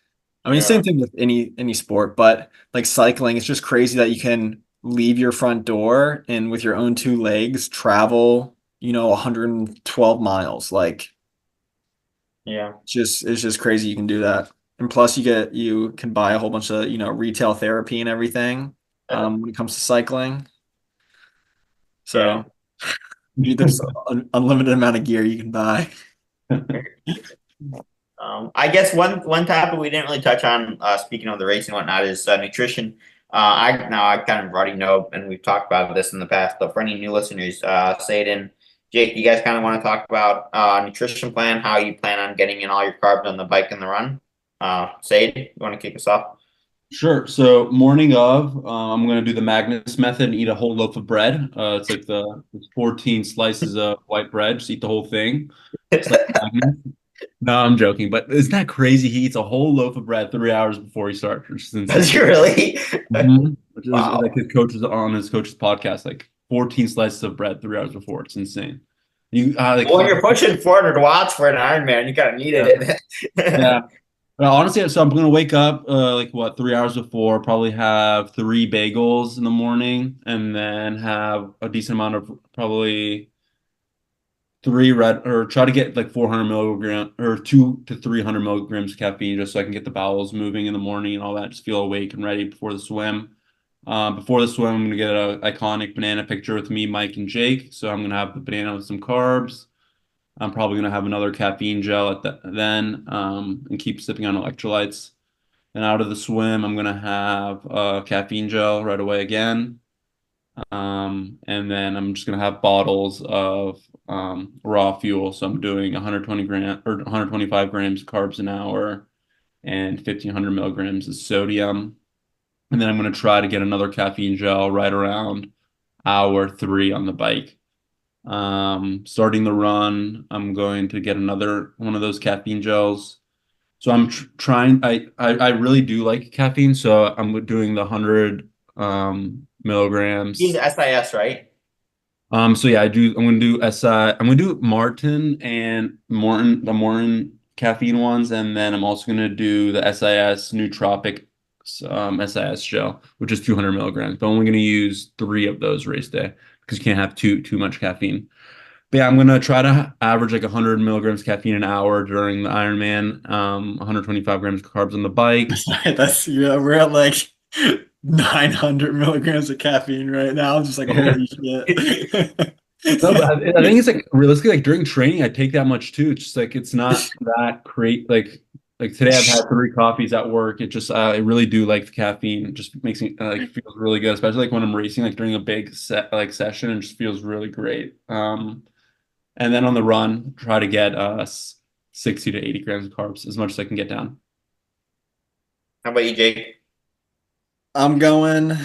I mean,
Yeah.
same thing with any sport, but like cycling, it's just crazy that you can leave your front door and with your own two legs travel, 112 miles. Like
Yeah.
it's just crazy you can do that. And plus you can buy a whole bunch of, retail therapy and everything when it comes to cycling.
Yeah.
So there's an unlimited amount of gear you can buy.
I guess one topic we didn't really touch on, speaking of the racing and whatnot, is nutrition. I kind of already know, and we've talked about this in the past, but for any new listeners, Seid and Jake, you guys kind of want to talk about nutrition plan, how you plan on getting in all your carbs on the bike and the run. Seid, you want to kick us off?
Sure. So morning of, I'm going to do the Magnus method and eat a whole loaf of bread. It's like it's 14 slices of white bread. Just eat the whole thing. It's like Magnus. No, I'm joking, but isn't that crazy? He eats a whole loaf of bread 3 hours before he starts, which is
Does
insane.
you really?
Which is
Wow.
like his coach's podcast, like 14 slices of bread 3 hours before. It's insane. You like
Well, when you're pushing 400 watts for an Ironman, you kind of need
yeah,
it.
yeah. Well, honestly, so I'm gonna wake up like what 3 hours before, probably have 3 bagels in the morning, and then have a decent amount of probably three red or try to get like 400 milligram or 200 to 300 milligrams of caffeine just so I can get the bowels moving in the morning and all that. Just feel awake and ready before the swim. Before the swim, I'm gonna get an iconic banana picture with me, Mike, and Jake. So I'm gonna have the banana with some carbs. I'm probably gonna have another caffeine gel then, and keep sipping on electrolytes. And out of the swim, I'm gonna have a caffeine gel right away again. And then I'm just gonna have bottles of raw fuel. So I'm doing 120 gram or 125 grams of carbs an hour and 1500 milligrams of sodium. And then I'm gonna try to get another caffeine gel right around hour 3 on the bike. Starting the run, I'm going to get another one of those caffeine gels. So I'm trying. I really do like caffeine, so I'm doing the 100
He's
milligrams.
SIS, right?
So yeah, I do. I'm gonna do SI. I'm gonna do Martin and the Morton caffeine ones, and then I'm also gonna do the SIS Nootropic SIS gel, which is 200 milligrams. But I'm only gonna use 3 of those race day because you can't have too much caffeine. But yeah, I'm gonna try to average like 100 milligrams caffeine an hour during the Ironman. 125 grams of carbs on the bike.
We're at like 900 milligrams of caffeine right now. I'm just like, holy shit.
No, but I think it's like realistically, like during training, I take that much too. It's just like it's not that great. Like today, I've had 3 coffees at work. It just I really do like the caffeine. It just makes me like feels really good, especially like when I'm racing, like during a big session. It just feels really great. And then on the run, try to get 60 to 80 grams of carbs as much as I can get down.
How about you, Jake?
I'm going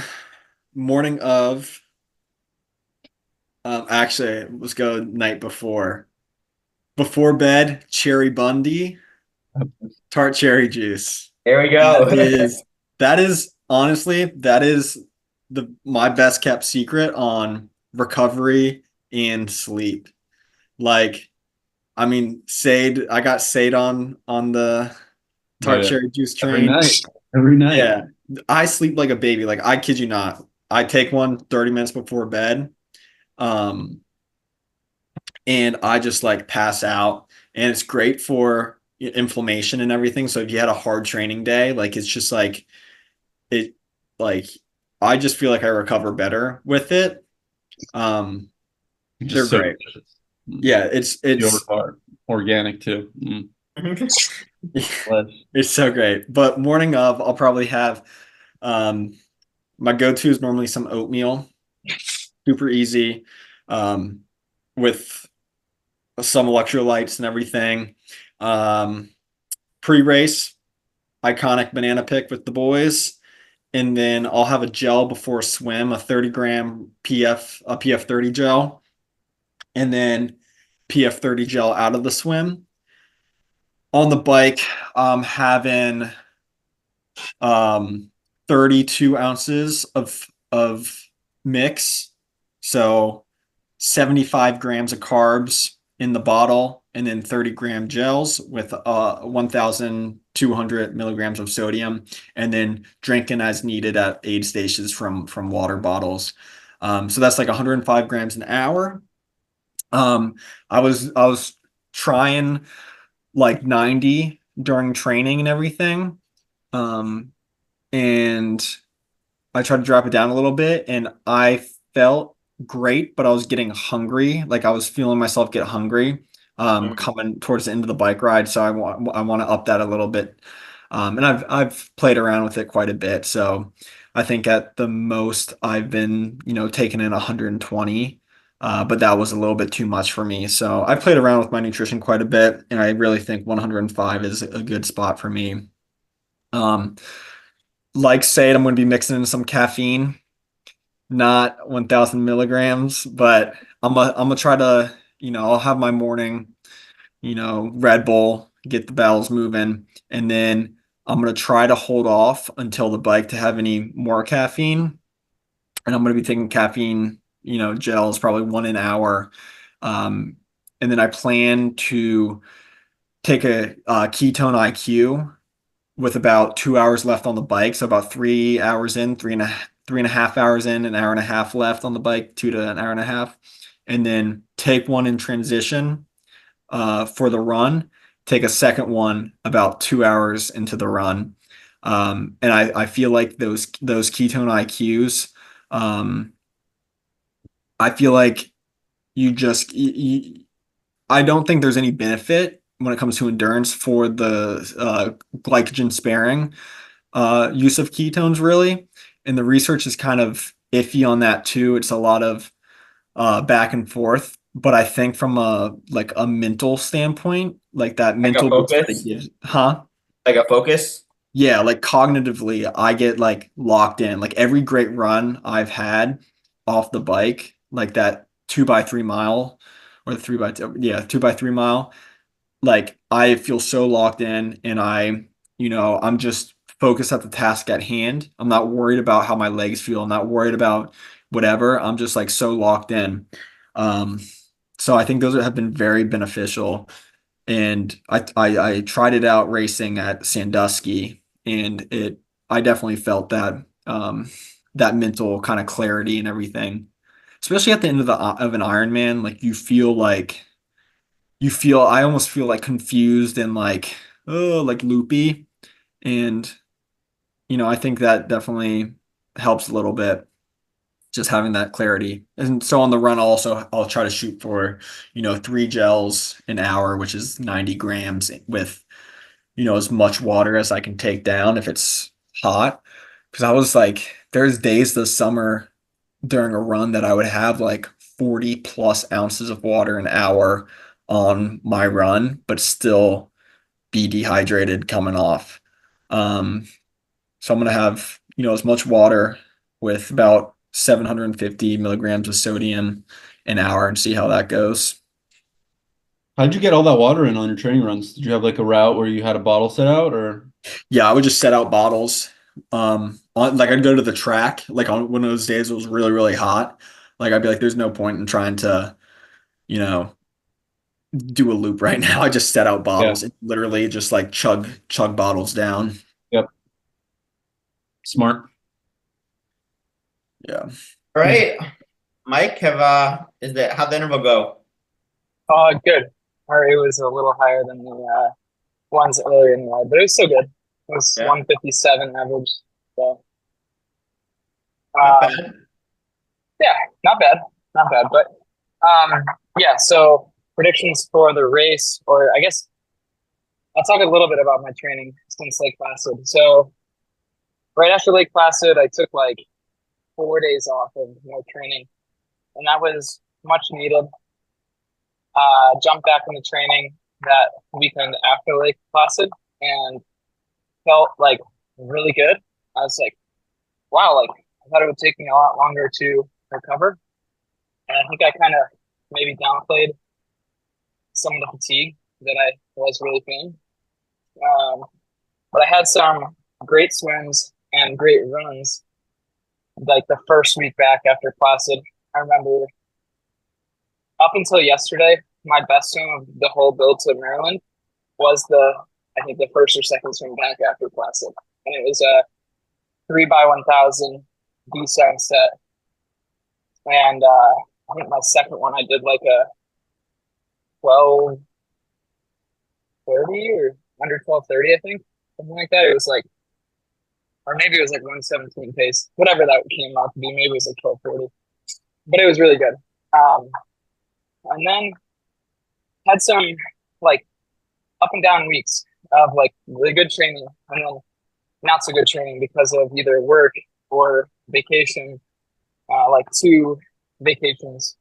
morning of. Actually, let's go night before. Before bed, cherry Bundy, tart cherry juice.
There we
That
go.
is that is honestly that is the my best kept secret on recovery and sleep. Like, I mean, Seid, I got Seid on the
Oh
tart
yeah,
cherry juice
every
train.
night, every night.
Yeah. I sleep like a baby. Like, I kid you not. I take one 30 minutes before bed. Um, and I just like pass out. And it's great for inflammation and everything. So if you had a hard training day, like it's just like it like I just feel like I recover better with it. Um, they're
Just so
great.
delicious.
Yeah,
Pure
it's
carb, organic too. Flesh.
it's so great. But morning of, I'll probably have um my go-to is normally some oatmeal, super easy, um, with some electrolytes and everything. Um, pre-race, iconic banana pick with the boys. And then I'll have a gel before a swim, a 30 gram a PF 30 gel. And then PF30 gel out of the swim. On the bike, I'm having 32 ounces of mix. So 75 grams of carbs in the bottle, and then 30-gram gels with 1,200 milligrams of sodium, and then drinking as needed at aid stations from water bottles. So that's like 105 grams an hour. I was trying like 90 during training and everything. And I tried to drop it down a little bit, and I felt great, but I was getting hungry. Like I was feeling myself get hungry coming towards the end of the bike ride. So I want to up that a little bit. And I've played around with it quite a bit. So I think at the most I've been, taking in 120. But that was a little bit too much for me. So I played around with my nutrition quite a bit, and I really think 105 is a good spot for me. Um, like Seid, I'm going to be mixing in some caffeine, not 1,000 milligrams, but I'm gonna try to, I'll have my morning, Red Bull, get the bowels moving, and then I'm gonna try to hold off until the bike to have any more caffeine, and I'm gonna be taking caffeine, gels, probably one an hour, and then I plan to take a ketone IQ with about 2 hours left on the bike. So about 3 hours in, three and a half hours in, an hour and a half left on the bike, 2 to an hour and a half, and then take one in transition for the run. Take a second one about 2 hours into the run. And I feel like those ketone IQs, I feel like I don't think there's any benefit when it comes to endurance for the glycogen sparing use of ketones, really. And the research is kind of iffy on that too. It's a lot of back and forth. But I think from a mental standpoint, like that
Like a
mental boost that it
focus?
gives, huh?
Like a focus?
Yeah, like cognitively, I get like locked in. Like every great run I've had off the bike, like that 2x3 mile or the 3x2, yeah, 2x3 mile, like I feel so locked in, and I'm just focused at the task at hand. I'm not worried about how my legs feel. I'm not worried about whatever. I'm just like so locked in. Um, so I think those have been very beneficial. And I tried it out racing at Sandusky, and I definitely felt that mental kind of clarity and everything, especially at the end of an Ironman. Like I almost feel like confused and like, oh, like loopy. And, I think that definitely helps a little bit, just having that clarity. And so on the run, I'll try to shoot for, 3 gels an hour, which is 90 grams with, as much water as I can take down if it's hot. Cause I was like, there's days this summer during a run that I would have like 40 plus ounces of water an hour on my run, but still be dehydrated coming off. Um, so I'm going to have, as much water with about 750 milligrams of sodium an hour and see how that goes.
How'd you get all that water in on your training runs? Did you have like a route where you had a bottle set out, or?
Yeah, I would just set out bottles. Like I'd go to the track, like on one of those days it was really, really hot. Like I'd be like, there's no point in trying to, you know, do a loop right now. I just set out
Yeah.
bottles and literally just like chug bottles down.
Yep. Smart.
Yeah.
All right. Mike, how'd the interval go?
Good. It was a little higher than the ones earlier in the ride, but it was still good. It was
Yeah.
157 average. So
Not
um,
bad.
yeah, not bad, not bad. But yeah. So predictions for the race, or I guess I'll talk a little bit about my training since Lake Placid. So right after Lake Placid, I took like 4 days off of no training, and that was much needed. Jumped back into training that weekend after Lake Placid and felt like really good. I was like, wow, like I thought it would take me a lot longer to recover. And I think I kind of maybe downplayed some of the fatigue that I was really feeling. But I had some great swims and great runs like the first week back after Placid. I remember up until yesterday, my best swim of the whole build to Maryland was I think the first or second swim back after Placid. And it was a 3x1000 D7 set. And I think my second one, I did like a 12:30 or under 12:30, I think, something like that. It was like, or maybe it was like 1:17 pace, whatever that came out to be. Maybe it was like 12:40, but it was really good. And then had some like up and down weeks of like really good training and then not so good training because of either work or vacation, like 2 vacations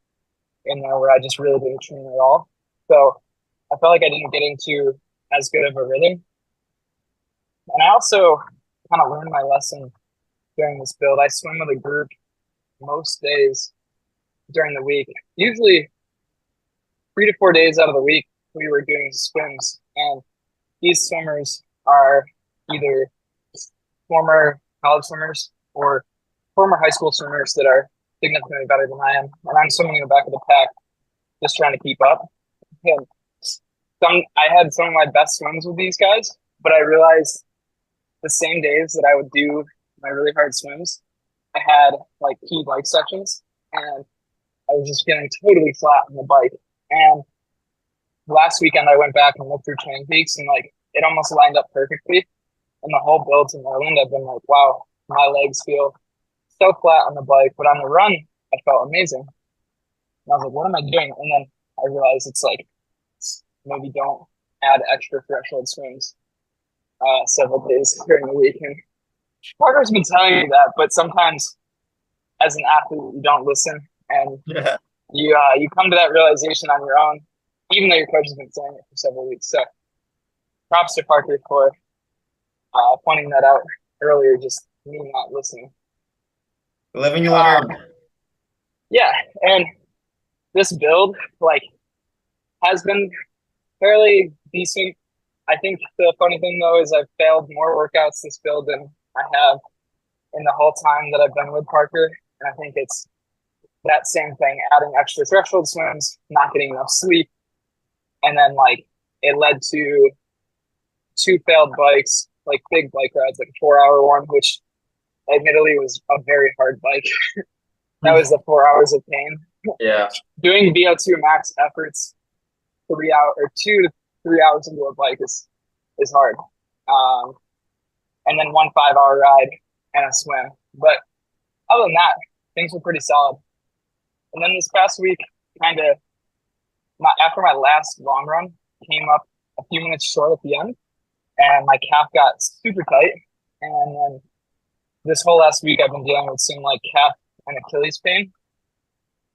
in there where I just really didn't train at all. So I felt like I didn't get into as good of a rhythm. And I also kind of learned my lesson during this build. I swim with a group most days during the week. Usually 3 to 4 days out of the week, we were doing swims. And these swimmers are either former college swimmers or former high school swimmers that are significantly better than I am. And I'm swimming in the back of the pack, just trying to keep up. And I had some of my best swims with these guys, but I realized the same days that I would do my really hard swims, I had like key bike sections and I was just feeling totally flat on the bike. And last weekend I went back and looked through Training Peaks and like it almost lined up perfectly. And the whole build to Maryland, I've been like, wow, my legs feel so flat on the bike, but on the run, I felt amazing. And I was like, what am I doing? And then I realized it's like, maybe don't add extra threshold swims several days during the week. And Parker's been telling me that, but sometimes as an athlete, you don't listen and you come to that realization on your own, even though your coach has been saying it for several weeks. So props to Parker for pointing that out earlier, just me not listening.
Living you learn.
Yeah, and this build like has been fairly decent. I think the funny thing though is I've failed more workouts this build than I have in the whole time that I've been with Parker. And I think it's that same thing, adding extra threshold swims, not getting enough sleep. And then like it led to 2 failed bikes, like big bike rides, like a 4-hour one, which admittedly was a very hard bike. That was the 4 hours of pain.
Yeah.
Doing VO2 max efforts 3 hours or 2 to 3 hours into a bike is hard. And then 1 5-hour ride and a swim. But other than that, things were pretty solid. And then this past week, kind of after my last long run, came up a few minutes short at the end, and my calf got super tight. And then this whole last week, I've been dealing with some like calf and Achilles pain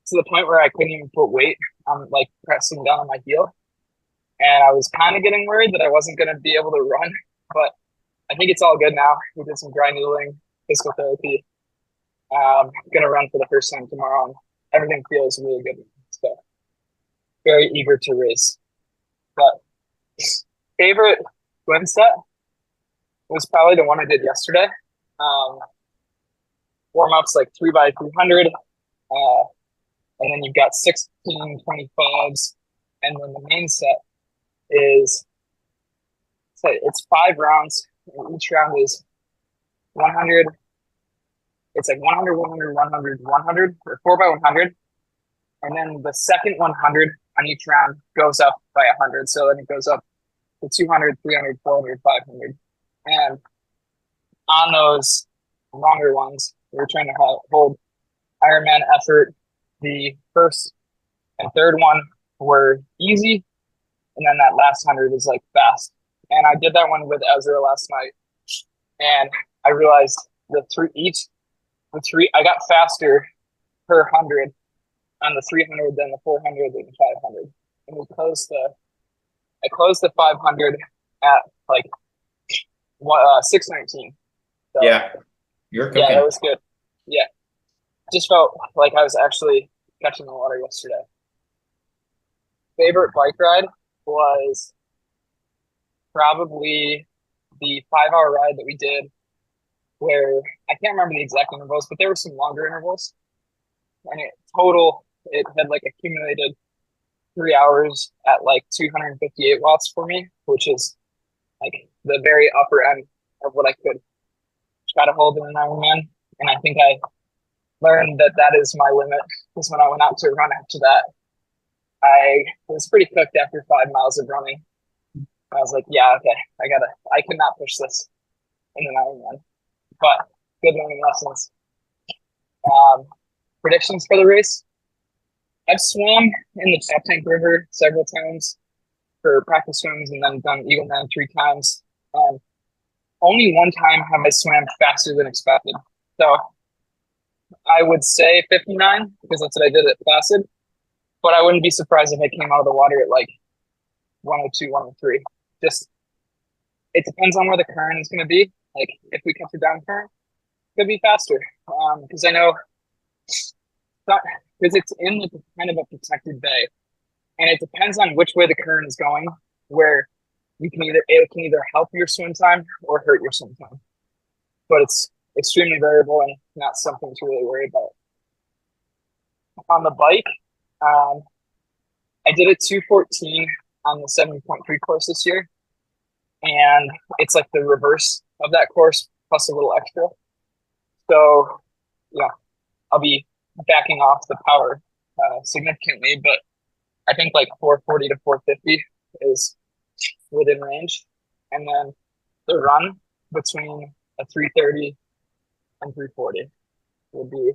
to the point where I couldn't even put weight. I'm like pressing down on my heel. And I was kind of getting worried that I wasn't going to be able to run, but I think it's all good now. We did some dry needling, physical therapy. I'm going to run for the first time tomorrow, and everything feels really good. So very eager to race. But favorite swim set was probably the one I did yesterday. Warm-ups like 3x300, and then you've got 16 25s, and then the main set is, so it's 5 rounds, and each round is 100. It's like 100, 100, 100, 100, or 4x100. And then the second 100 on each round goes up by 100. So then it goes up to 200, 300, 400, 500. And on those longer ones, we're trying to hold Ironman effort. The first and third one were easy. And then that last 100 is like fast. And I did that one with Ezra last night. And I realized I got faster per 100 on the 300 than the 400 than the 500. And I closed the 500 at like 6:19. So,
Yeah. You're cooking.
Yeah, that was good. Yeah. Just felt like I was actually catching the water yesterday. favorite bike ride was probably the 5 hour ride that we did where I can't remember the exact intervals, but there were some longer intervals. And it had like accumulated 3 hours at like 258 watts for me, which is like the very upper end of what I could try to hold in an Ironman. And I think I learned that that is my limit, because when I went out to run after that, I was pretty cooked after 5 miles of running. I was like, yeah, okay, I cannot push this in an Ironman. But good learning lessons. Predictions for the race. I've swum in the Tap Tank River several times for practice swims, and then done Eagleman 3 times. Only one time have I swam faster than expected. So I would say 59, because that's what I did at Placid. But I wouldn't be surprised if I came out of the water at like 102, 103. Just, it depends on where the current is going to be. Like if we catch a down current, it could be faster. Because I know, because it's in the kind of a protected bay, and it depends on which way the current is going, where it can either help your swim time or hurt your swim time. But it's extremely variable and not something to really worry about. On the bike, I did a 214 on the 70.3 course this year, and it's like the reverse of that course plus a little extra. So yeah, I'll be backing off the power significantly, but I think like 440 to 450 is within range. And then the run between a 330 and 340 would be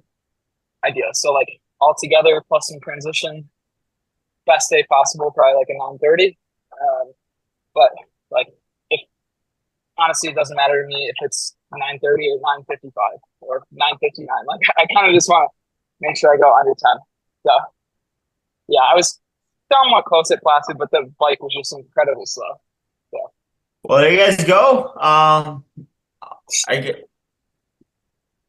ideal. So like all together plus some transition, best day possible, probably like a 930. But like, if honestly, it doesn't matter to me if it's 930 or 955 or 959. Like I kind of just want to make sure I go under 10. So yeah, I was somewhat close at Placid, but the bike was just incredibly slow. So
Well, there you guys go.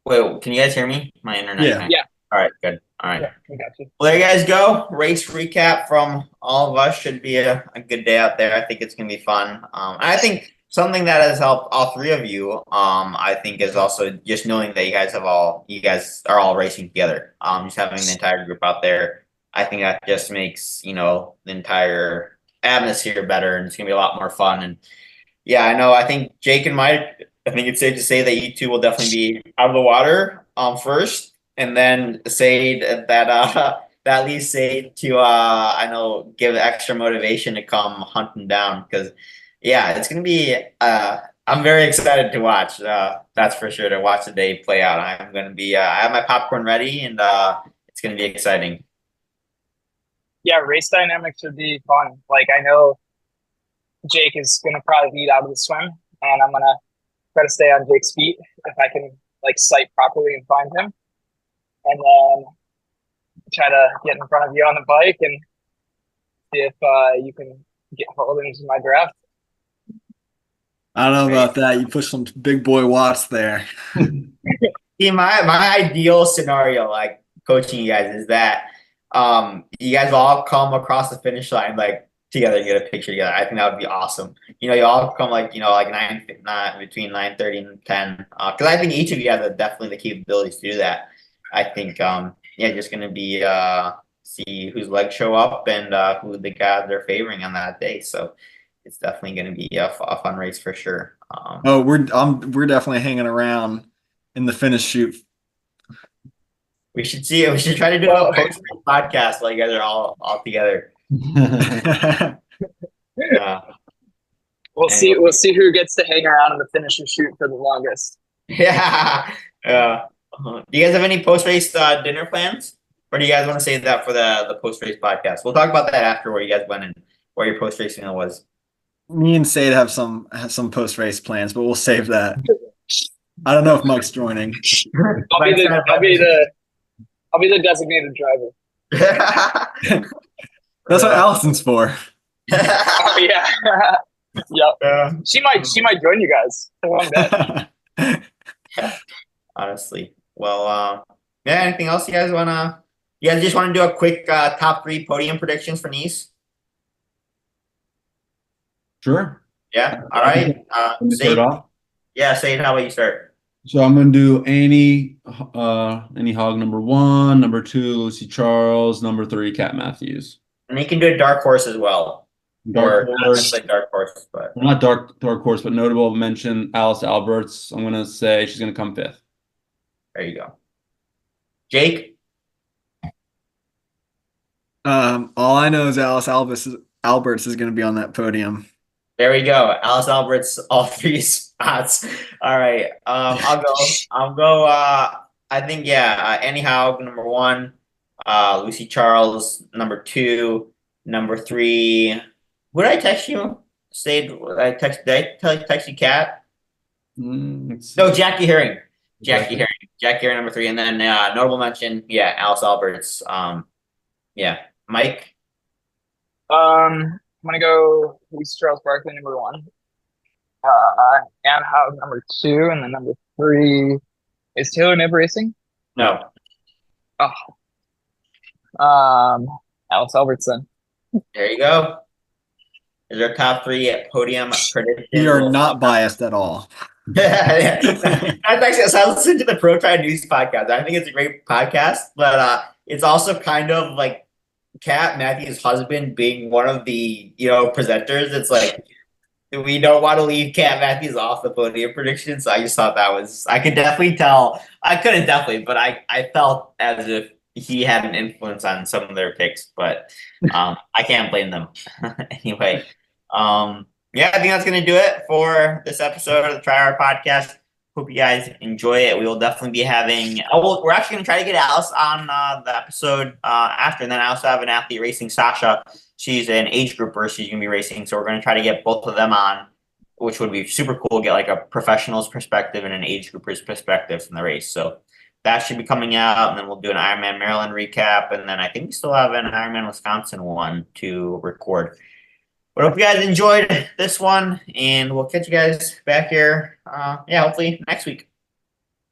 Wait, can you guys hear me? My internet.
Yeah.
All right, good. All right.
Yeah, I got you.
Well, there you guys go. Race recap from all of us. Should be a good day out there. I think it's gonna be fun. I think something that has helped all three of you, I think, is also just knowing that you guys are all racing together. Just having the entire group out there, I think that just makes, the entire atmosphere better, and it's gonna be a lot more fun. And yeah, I know. I think Jake and Mike, I think it's safe to say that you two will definitely be out of the water first, and then Seid, that leads Seid to I know, give extra motivation to come hunting down, because yeah, it's gonna be I'm very excited to watch. That's for sure, to watch the day play out. I'm gonna be I have my popcorn ready, and it's gonna be exciting.
Yeah, race dynamics should be fun. Like I know Jake is gonna probably lead out of the swim, and I'm gonna try to stay on Jake's feet if I can like sight properly and find him, and then try to get in front of you on the bike and see if you can get hold into my draft.
I don't know about that. You push some big boy watts there.
See, my ideal scenario, like coaching you guys, is that you guys all come across the finish line like together and get a picture together. I think that would be awesome. You all come like between 9:30 and 10. Because I think each of you has definitely the capabilities to do that. I think just gonna be see whose legs show up and who the guys they're favoring on that day. So it's definitely gonna be a fun race for sure.
We're definitely hanging around in the finish shoot.
We should try to do a post podcast while you guys are all together. Yeah.
We'll see who gets to hang around in the finish and shoot for the longest.
Yeah. Do you guys have any post race dinner plans, or do you guys want to save that for the post race podcast? We'll talk about that after, where you guys went and where your post race meal was.
Me and Seid have some post race plans, but we'll save that. I don't know if Mike's joining.
I'll be the designated driver.
That's what Allison's for.
Oh yeah. Yep. She might join you guys one day.
Honestly. Well, anything else you guys just want to do a quick top 3 podium predictions for Nice?
Sure.
Yeah. All right.
Let me start
Seid.
off.
Yeah, Seid, how about you start?
So I'm gonna do Annie Hogg number 1, number 2, Lucy Charles, number 3, Kat Matthews.
And you can do a dark horse as well.
Dark
Or not
horse,
necessarily dark horse, but
well, not dark horse, but notable mention Alice Alberts. I'm gonna say she's gonna come 5th.
there you go. Jake?
All I know is Alberts is going to be on that podium.
There we go. Alice Alberts, all 3 spots. All right. I'll go. I think, yeah, Annie Haug, number 1. Lucy Charles, number 2. Number 3. What did I text you? Did I text you Kat?
Let's see.
No, Jackie Herring.
Jackie.
Jackie Herring, number 3. And then notable mention, yeah, Alice Alberts. Yeah. Mike?
I'm gonna go Lucy Charles Barkley number 1. Anne Haug number 2, and then number 3 is Taylor Knibb racing.
No.
Alice Albertson.
There you go. Is our top 3 podium prediction?
We are not biased at all.
Yeah. That's actually, so I listened to the Pro Tri News podcast. I think it's a great podcast, but it's also kind of like Kat Matthews' husband being one of the presenters. It's like we don't want to leave Kat Matthews off the podium prediction. So I just thought that was, I could definitely tell. I couldn't definitely, but I felt as if he had an influence on some of their picks, but I can't blame them. Anyway, yeah, I think that's going to do it for this episode of the Try Hard Podcast. Hope you guys enjoy it. We will definitely be having, we're actually going to try to get Alice on the episode after, and then I also have an athlete racing, Sasha. She's an age grouper. She's going to be racing. So we're going to try to get both of them on, which would be super cool. Get like a professional's perspective and an age grouper's perspective from the race. So that should be coming out, and then we'll do an Ironman Maryland recap. And then I think we still have an Ironman Wisconsin one to record. But I hope you guys enjoyed this one, and we'll catch you guys back here, hopefully next week.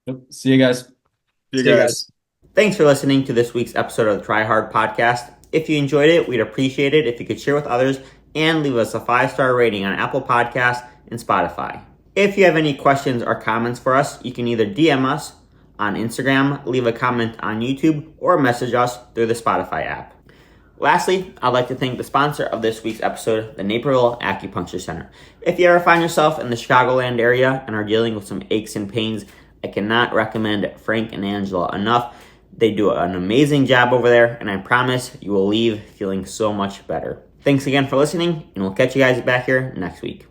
Yep. See you guys.
See you guys.
Thanks for listening to this week's episode of the Try Hard Podcast. If you enjoyed it, we'd appreciate it if you could share with others and leave us a 5-star rating on Apple Podcasts and Spotify. If you have any questions or comments for us, you can either DM us on Instagram, leave a comment on YouTube, or message us through the Spotify app. Lastly, I'd like to thank the sponsor of this week's episode, the Naperville Acupuncture Center. If you ever find yourself in the Chicagoland area and are dealing with some aches and pains, I cannot recommend Frank and Angela enough. They do an amazing job over there, and I promise you will leave feeling so much better. Thanks again for listening, and we'll catch you guys back here next week.